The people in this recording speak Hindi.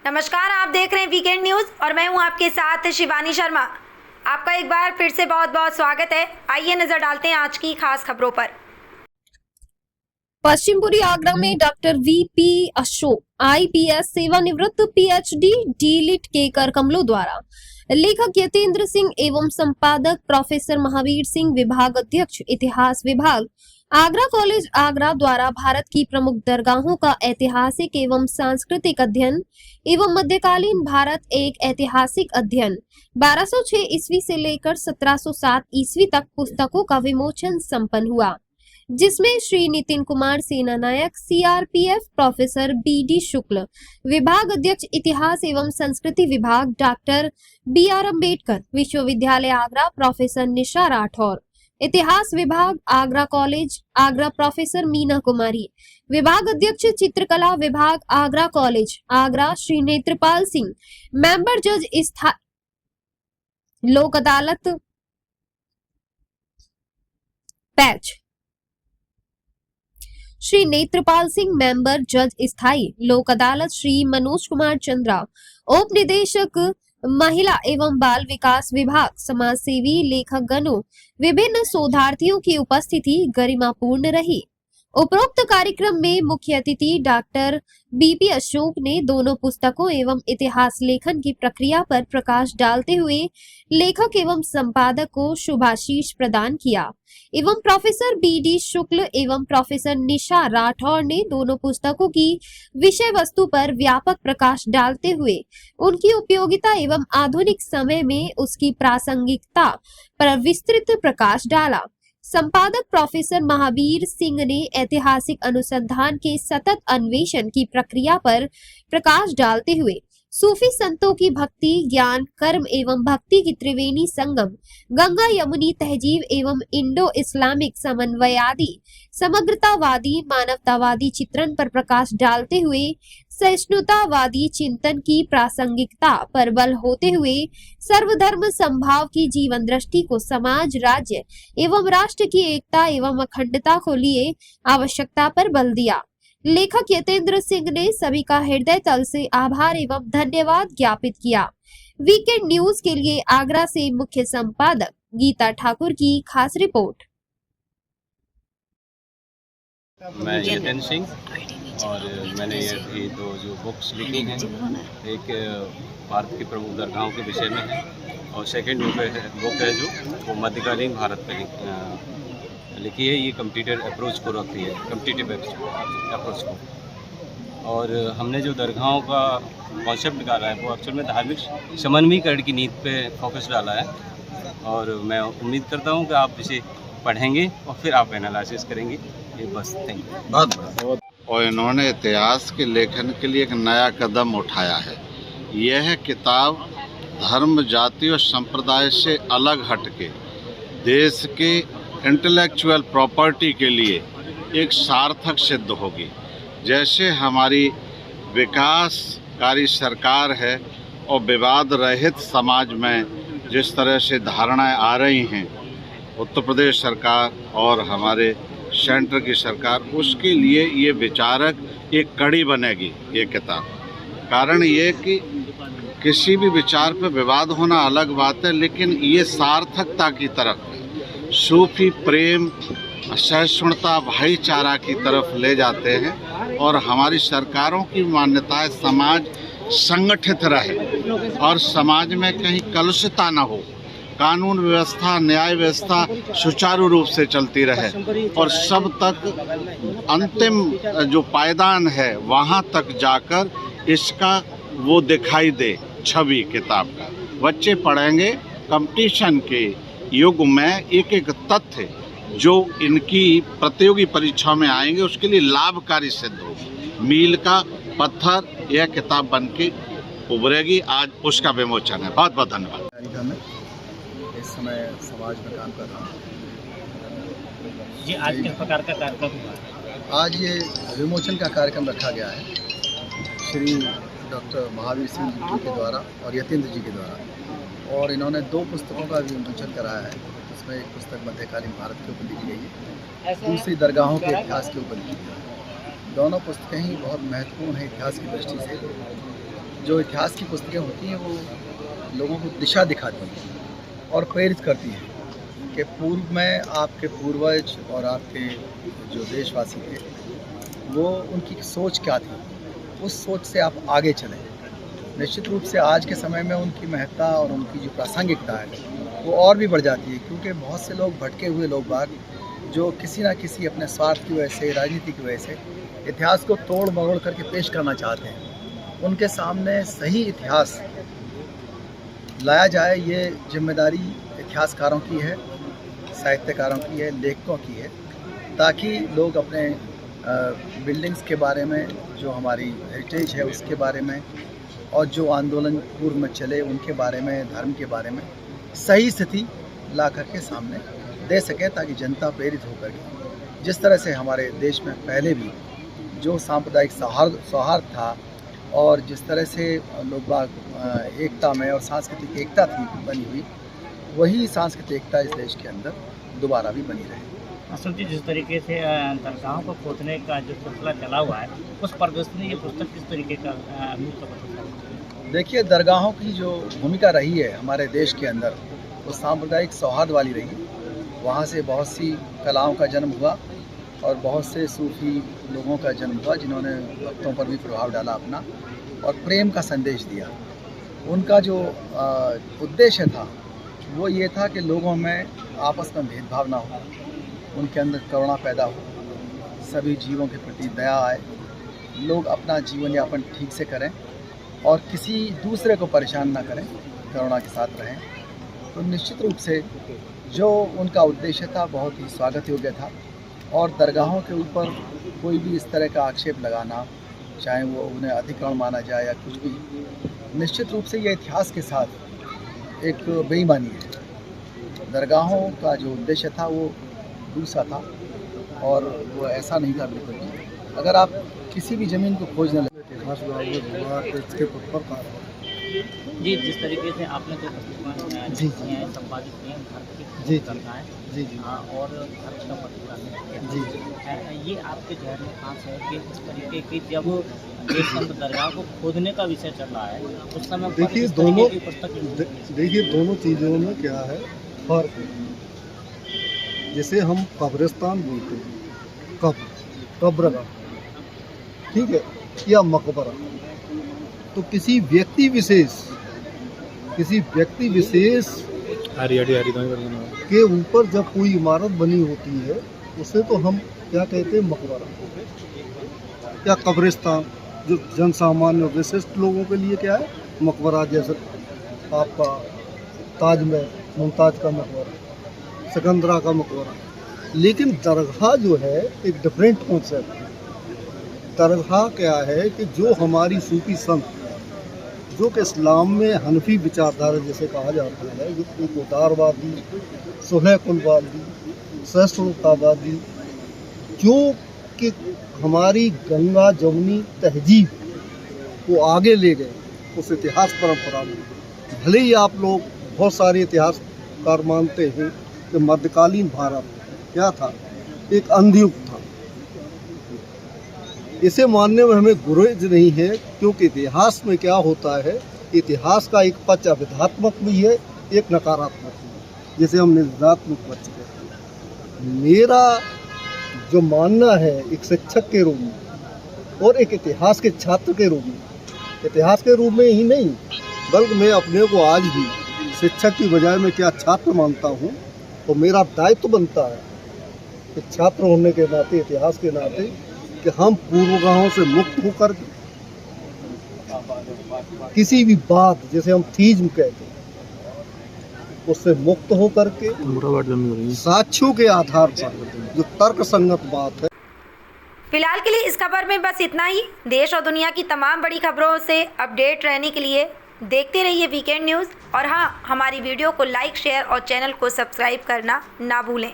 नमस्कार, आप देख रहे हैं वीकेंड न्यूज़ और मैं हूं आपके साथ शिवानी शर्मा। आपका एक बार फिर से बहुत बहुत स्वागत है। आइए नजर डालते हैं आज की खास खबरों पर। पश्चिमपुरी आगरा में डॉक्टर वीपी अशोक आईपीएस सेवानिवृत्त पीएचडी डीलिट के कर कमलों द्वारा लेखक यतेंद्र सिंह एवं संपादक प्रोफेसर महावीर सिंह विभाग अध्यक्ष इतिहास विभाग आगरा कॉलेज आगरा द्वारा भारत की प्रमुख दरगाहों का ऐतिहासिक एवं सांस्कृतिक अध्ययन एवं मध्यकालीन भारत एक ऐतिहासिक अध्ययन 1206 ईस्वी से लेकर 1707 ईस्वी तक पुस्तकों का विमोचन संपन्न हुआ, जिसमें श्री नितिन कुमार सेना नायक सीआरपीएफ, प्रोफेसर बीडी शुक्ल विभाग अध्यक्ष इतिहास एवं संस्कृति विभाग डॉक्टर बीआर अम्बेडकर विश्वविद्यालय आगरा प्रोफेसर निशा राठौर, इतिहास विभाग आगरा कॉलेज आगरा प्रोफेसर मीना कुमारी, विभाग अध्यक्ष चित्रकला विभाग आगरा कॉलेज आगरा श्री नेत्रपाल सिंह, मेंबर जज लोक अदालत पैच श्री नेत्रपाल सिंह, मेंबर जज स्थायी लोक अदालत श्री मनोज कुमार चंद्रा, उप निदेशक महिला एवं बाल विकास विभाग, समाज सेवी लेखक गणों, विभिन्न शोधार्थियों की उपस्थिति गरिमापूर्ण रही। उपरोक्त कार्यक्रम में मुख्य अतिथि डॉक्टर बीपी अशोक ने दोनों पुस्तकों एवं इतिहास लेखन की प्रक्रिया पर प्रकाश डालते हुए लेखक एवं संपादक को शुभाशीष प्रदान किया एवं प्रोफेसर बीडी शुक्ल एवं प्रोफेसर निशा राठौर ने दोनों पुस्तकों की विषय वस्तु पर व्यापक प्रकाश डालते हुए उनकी उपयोगिता एवं आधुनिक समय में उसकी प्रासंगिकता पर विस्तृत प्रकाश डाला। संपादक प्रोफेसर महावीर सिंह ने ऐतिहासिक अनुसंधान के सतत अन्वेषण की प्रक्रिया पर प्रकाश डालते हुए सूफी संतों की भक्ति, ज्ञान, कर्म एवं भक्ति की त्रिवेणी संगम, गंगा यमुनी तहजीब एवं इंडो इस्लामिक समन्वयादि समग्रतावादी मानवतावादी चित्रण पर प्रकाश डालते हुए सहिष्णुतावादी चिंतन की प्रासंगिकता पर बल होते हुए सर्वधर्म संभाव की जीवन दृष्टि को समाज, राज्य एवं राष्ट्र की एकता एवं अखंडता को लिए आवश्यकता पर बल दिया। लेखक यतेंद्र सिंह ने सभी का हृदय तल से आभार एवं धन्यवाद ज्ञापित किया। वीकेंड न्यूज के लिए आगरा से मुख्य संपादक गीता ठाकुर की खास रिपोर्ट। मैं यतेंद्र सिंह और मैंने ये दो जो बुक्स लिखी हैं, एक भारत की प्रमुख दरगाहों के विषय में है और सेकंड बुक है जो वो मध्यकालीन भारत पर लिखी है। ये कम्पिटिटिव अप्रोच को रखती है, कम्पिटिटिव अप्रोच को। और हमने जो दरगाहों का कॉन्सेप्ट निकाला है वो एक्चुअल में धार्मिक समन्वयीकरण की नीति पे फोकस डाला है और मैं उम्मीद करता हूँ कि आप इसे पढ़ेंगे और फिर आप एनालिसिस करेंगे। ये बस, थैंक यू। बहुत और इन्होंने इतिहास के लेखन के लिए एक नया कदम उठाया है। यह किताब धर्म, जाति और संप्रदाय से अलग हटके देश के इंटेलेक्चुअल प्रॉपर्टी के लिए एक सार्थक सिद्ध होगी। जैसे हमारी विकासकारी सरकार है और विवाद रहित समाज में जिस तरह से धारणाएं आ रही हैं, उत्तर प्रदेश सरकार और हमारे सेंटर की सरकार, उसके लिए ये विचारक एक कड़ी बनेगी ये किताब। कारण ये कि किसी भी विचार पर विवाद होना अलग बात है, लेकिन ये सार्थकता की तरफ, सूफी प्रेम, सहिष्णुता, भाईचारा की तरफ ले जाते हैं और हमारी सरकारों की मान्यता है समाज संगठित रहे और समाज में कहीं कलुषता न हो, कानून व्यवस्था, न्याय व्यवस्था सुचारू रूप से चलती रहे और सब तक अंतिम जो पायदान है वहाँ तक जाकर इसका वो दिखाई दे छवि किताब का। बच्चे पढ़ेंगे, कंपटीशन के युग में एक एक तथ्य जो इनकी प्रतियोगी परीक्षा में आएंगे उसके लिए लाभकारी सिद्ध होगी। मील का पत्थर यह किताब बन के उभरेगी। आज उसका विमोचन है। बहुत बहुत धन्यवाद। इस समय समाज में काम कर रहा हूँ जी। आज किस प्रकार का कार्यक्रम हुआ? आज ये विमोचन का कार्यक्रम रखा गया है श्री डॉक्टर महावीर सिंह जी के द्वारा और यतेंद्र जी के द्वारा, और इन्होंने दो पुस्तकों का विमोचन कराया है। इसमें एक पुस्तक मध्यकालीन भारत के ऊपर लिखी गई है, दूसरी दरगाहों के इतिहास के ऊपर लिखी गई है। दोनों पुस्तकें ही बहुत महत्वपूर्ण हैं इतिहास की दृष्टि से। जो इतिहास की पुस्तकें होती हैं वो लोगों को दिशा दिखाती हैं और प्रेरित करती हैं कि पूर्व में आपके पूर्वज और आपके जो देशवासी थे वो उनकी सोच क्या थी, उस सोच से आप आगे चलें। निश्चित रूप से आज के समय में उनकी महत्ता और उनकी जो प्रासंगिकता है वो और भी बढ़ जाती है, क्योंकि बहुत से लोग भटके हुए लोग बाग जो किसी ना किसी अपने स्वार्थ की वजह से, राजनीति की वजह से इतिहास को तोड़ मरोड़ करके पेश करना चाहते हैं। उनके सामने सही इतिहास लाया जाए, ये जिम्मेदारी इतिहासकारों की है, साहित्यकारों की है, लेखकों की है, ताकि लोग अपने बिल्डिंग्स के बारे में, जो हमारी हेरिटेज है उसके बारे में, और जो आंदोलन पूर्व में चले उनके बारे में, धर्म के बारे में सही स्थिति ला करके सामने दे सके, ताकि जनता प्रेरित होकर के जिस तरह से हमारे देश में पहले भी जो सांप्रदायिक सौहार्द था और जिस तरह से लोग बाग एकता में और सांस्कृतिक एकता थी बनी हुई, वही सांस्कृतिक एकता इस देश के अंदर दोबारा भी बनी रहे। असल जी, जिस तरीके से दरगाहों को खोदने का जो सिलसिला चला हुआ है, उस परिदृश्य में ये पुस्तक किस तरीके का देखिए, दरगाहों की जो भूमिका रही है हमारे देश के अंदर वो सांप्रदायिक सौहार्द वाली रही। वहाँ से बहुत सी कलाओं का जन्म हुआ और बहुत से सूफी लोगों का जन्म हुआ जिन्होंने भक्तों पर भी प्रभाव डाला अपना और प्रेम का संदेश दिया। उनका जो उद्देश्य था वो ये था कि लोगों में आपस में भेदभाव ना हो, उनके अंदर करुणा पैदा हो, सभी जीवों के प्रति दया आए, लोग अपना जीवन यापन ठीक से करें और किसी दूसरे को परेशान ना करें, करुणा के साथ रहें। तो निश्चित रूप से जो उनका उद्देश्य था बहुत ही स्वागत योग्य था। और दरगाहों के ऊपर कोई भी इस तरह का आक्षेप लगाना, चाहे वो उन्हें अतिक्रमण माना जाए या कुछ भी, निश्चित रूप से यह इतिहास के साथ एक बेईमानी है। दरगाहों का जो उद्देश्य था वो दूसरा था और वो ऐसा नहीं था बिल्कुल भी। अगर आप किसी भी ज़मीन को खोजने लगे जी, जिस तरीके से आपने जो पुस्तकें संपादित की हैं भारत की दरगाहें और भारत का प्रतिपादन जी, ये आपके जहन में खास है कि इस तरीके की जब देश के अंदर दरगाह को खोदने का विषय चल रहा है उस समय देखिए दोनों चीज़ों में क्या है फर्क। जैसे हम कब्रिस्तान बोलते हैं, कब्र, ठीक है, या मकबरा, तो किसी व्यक्ति विशेष के ऊपर जब कोई इमारत बनी होती है उसे तो हम क्या कहते हैं, मकबरा या कब्रिस्तान। जो जनसामान्य विशिष्ट लोगों के लिए क्या है, मकबरा। जैसे आपका ताजमहल, मुमताज़ का मकबरा, सिकंदरा का मकबरा। लेकिन दरगाह जो है एक डिफरेंट कॉन्सेप्ट है। दरगाह क्या है कि जो हमारी सूफी संत, जो कि इस्लाम में हनफी विचारधारा जैसे कहा जाता है, जो एक उदारवादी, सुलहकुलवादी, सहिष्णुतावादी, जो कि हमारी गंगा जमुनी तहजीब को आगे ले गए उस इतिहास परंपरा में। भले ही आप लोग बहुत सारे इतिहासकार मानते हैं कि मध्यकालीन भारत क्या था, एक अंधयुग था, इसे मानने में हमें गुरेज नहीं है, क्योंकि इतिहास में क्या होता है, इतिहास का एक पक्ष अविधात्मक भी है, एक नकारात्मक भी है, जिसे हम निषेधात्मक पक्ष कहते हैं। मेरा जो मानना है एक शिक्षक के रूप में और एक इतिहास के छात्र के रूप में, इतिहास के रूप में ही नहीं बल्कि मैं अपने को आज भी शिक्षक की बजाय मैं क्या छात्र मानता हूँ, तो मेरा दायित्व बनता है कि छात्र होने के नाते, इतिहास के नाते, कि हम पूर्वग्रहों से मुक्त होकर किसी भी बात, जैसे हम थीज्म कहते हैं, उससे मुक्त होकर के साक्ष्यों के आधार पर जो तर्क संगत बात है। फिलहाल के लिए इस खबर में बस इतना ही। देश और दुनिया की तमाम बड़ी खबरों से अपडेट रहने के लिए देखते रहिए वीकेंड न्यूज़। और हाँ, हमारी वीडियो को लाइक, शेयर और चैनल को सब्सक्राइब करना ना भूलें।